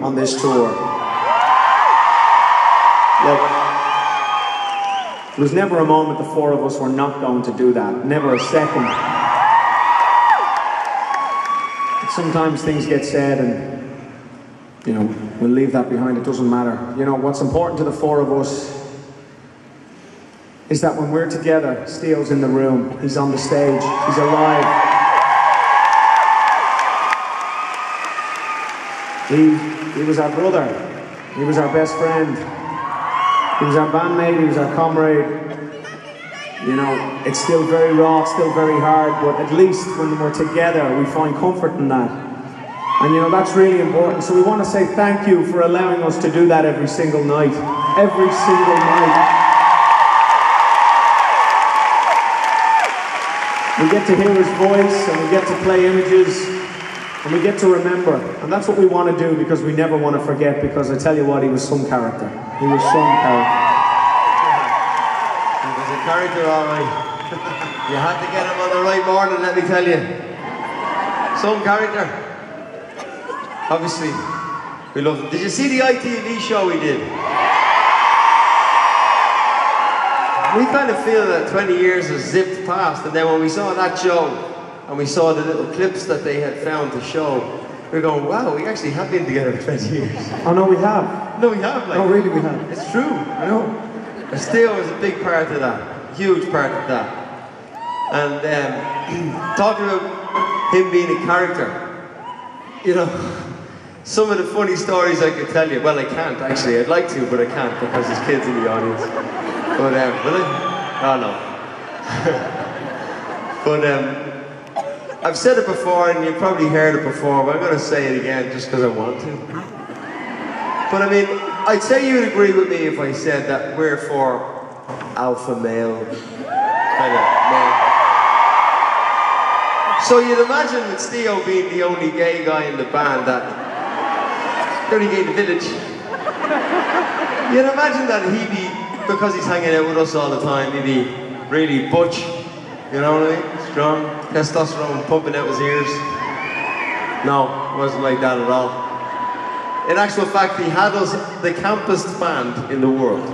on this tour. Look, there was never a moment the four of us were not going to do that. Never a second. Sometimes things get said and, you know, we'll leave that behind. It doesn't matter. You know, what's important to the four of us is that when we're together, Steo's in the room, he's on the stage, he's alive. He was our brother, he was our best friend, he was our bandmate, he was our comrade. You know, it's still very raw, it's still very hard, but at least when we're together, we find comfort in that. And you know, that's really important. So we want to say thank you for allowing us to do that every single night. Every single night. We get to hear his voice, and we get to play images, and we get to remember. And that's what we want to do, because we never want to forget, because I tell you what, he was some character. He was some character. He was a character, all right. You had to get him on the right morning, let me tell you. Some character. Obviously, we love him. Did you see the ITV show he did? We kind of feel that 20 years has zipped past, and then when we saw that show, and we saw the little clips that they had found to show, we were going, wow, we actually have been together for 20 years. Oh no, we have. No, we have, like. No, really, we have. It's true, I know. And Steo is a big part of that, a huge part of that. And talking about him being a character, you know, some of the funny stories I could tell you, well, I can't actually, I'd like to, but I can't because there's kids in the audience. But, will it? Oh, no. But, I've said it before, and you've probably heard it before, but I'm going to say it again just because I want to. But, I mean, I'd say you'd agree with me if I said that we're for alpha male kind of men. So you'd imagine with Steo being the only gay guy in the band that... the only gay in the village. You'd imagine that he'd be... because he's hanging out with us all the time, he'd be really butch, you know what I mean? Strong, testosterone pumping out his ears. No, it wasn't like that at all. In actual fact, he had us the campest band in the world.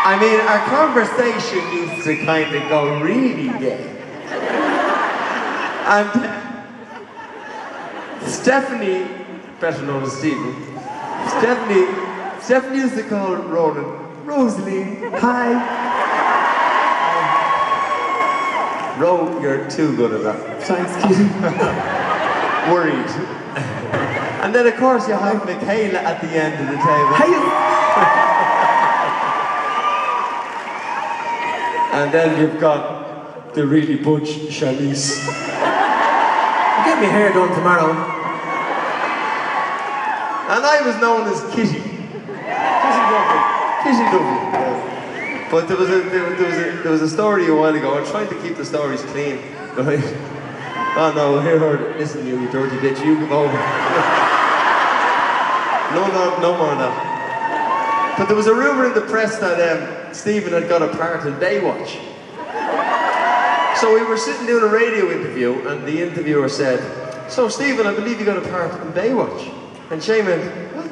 I mean, our conversation used to kind of go really gay. And Stephanie, better known as Stephen, Stephanie used to call Ronan, Rosalie, hi. Ro, you're too good at that. Thanks, Kitty. Worried. And then of course you have Michaela at the end of the table. Hey. And then you've got the really butch Shanice. I'll get my hair done tomorrow. And I was known as Kitty. Kitty Duffy. But there was a story a while ago. I'm trying to keep the stories clean. Right? Oh no, here, listen, you dirty bitch, you come over. No more of that. But there was a rumour in the press that Stephen had got a part in Baywatch. So we were sitting doing a radio interview, and the interviewer said, "So Stephen, I believe you got a part in Baywatch." And Shane went, "What?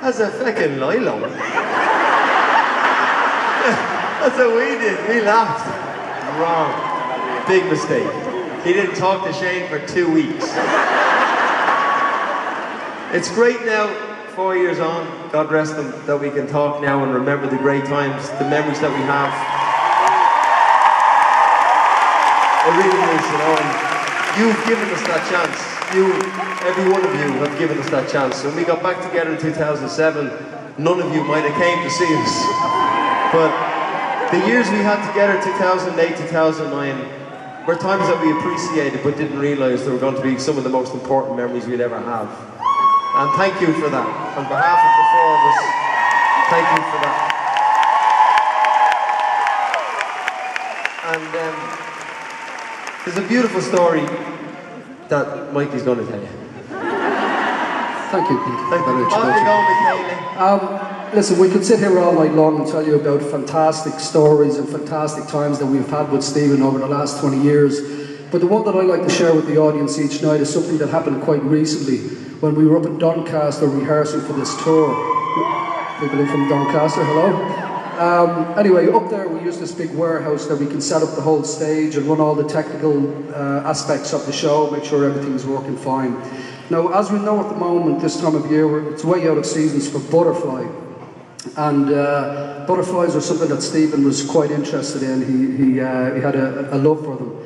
As a fucking Lilo." That's what we did. We laughed. Wrong. Big mistake. He didn't talk to Shane for 2 weeks. It's great now, 4 years on, God rest them, that we can talk now and remember the great times, the memories that we have. It really is, you know, and you've given us that chance. Every one of you have given us that chance. When we got back together in 2007, none of you might have came to see us. But the years we had together, 2008, 2009, were times that we appreciated but didn't realise they were going to be some of the most important memories we'd ever have. And thank you for that. On behalf of the four of us, thank you for that. And there's a beautiful story that Mikey's going to tell you. Thank you, Pete. Thank you. Off you go, Michaela. Listen, we could sit here all night long and tell you about fantastic stories and fantastic times that we've had with Stephen over the last 20 years. But the one that I like to share with the audience each night is something that happened quite recently when we were up in Doncaster rehearsing for this tour. People in from Doncaster, hello. Anyway, up there we use this big warehouse that we can set up the whole stage and run all the technical aspects of the show, make sure everything's working fine. Now, as we know at the moment, this time of year, it's way out of seasons for butterfly. And butterflies are something that Stephen was quite interested in. He had a love for them.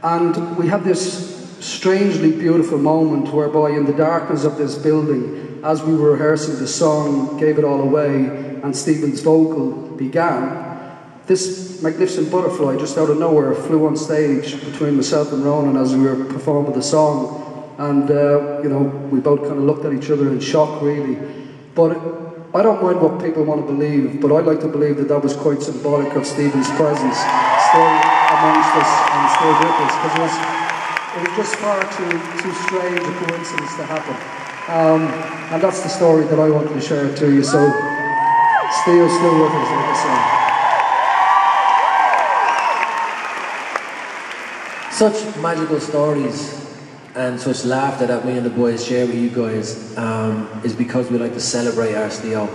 And we had this strangely beautiful moment whereby in the darkness of this building, as we were rehearsing the song, Gave It All Away, and Stephen's vocal began, this magnificent butterfly just out of nowhere flew on stage between myself and Ronan as we were performing the song. And, you know, we both kind of looked at each other in shock, really. But I don't mind what people want to believe, but I'd like to believe that that was quite symbolic of Stephen's presence still amongst us and still with us, because it was just far too strange a coincidence to happen. And that's the story that I wanted to share to you, so Steo's still with us, like I say. Such magical stories and such laughter that me and the boys share with you guys is because we like to celebrate our Steo.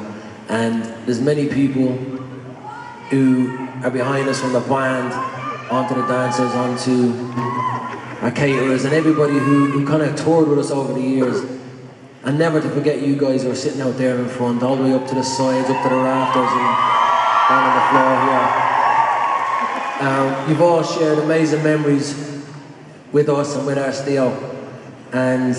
And there's many people who are behind us, from the band, onto the dancers, onto our caterers, and everybody who kind of toured with us over the years. And never to forget you guys who are sitting out there in front, all the way up to the sides, up to the rafters, and down on the floor here. You've all shared amazing memories with us and with our Steo, and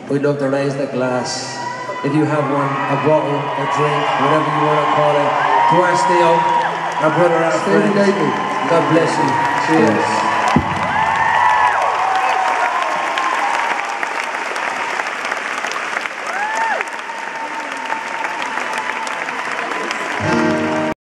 we'd love to raise the glass, if you have one, a bottle, a drink, whatever you want to call it, to our Steo, our brother, our friend. God bless you. Cheers.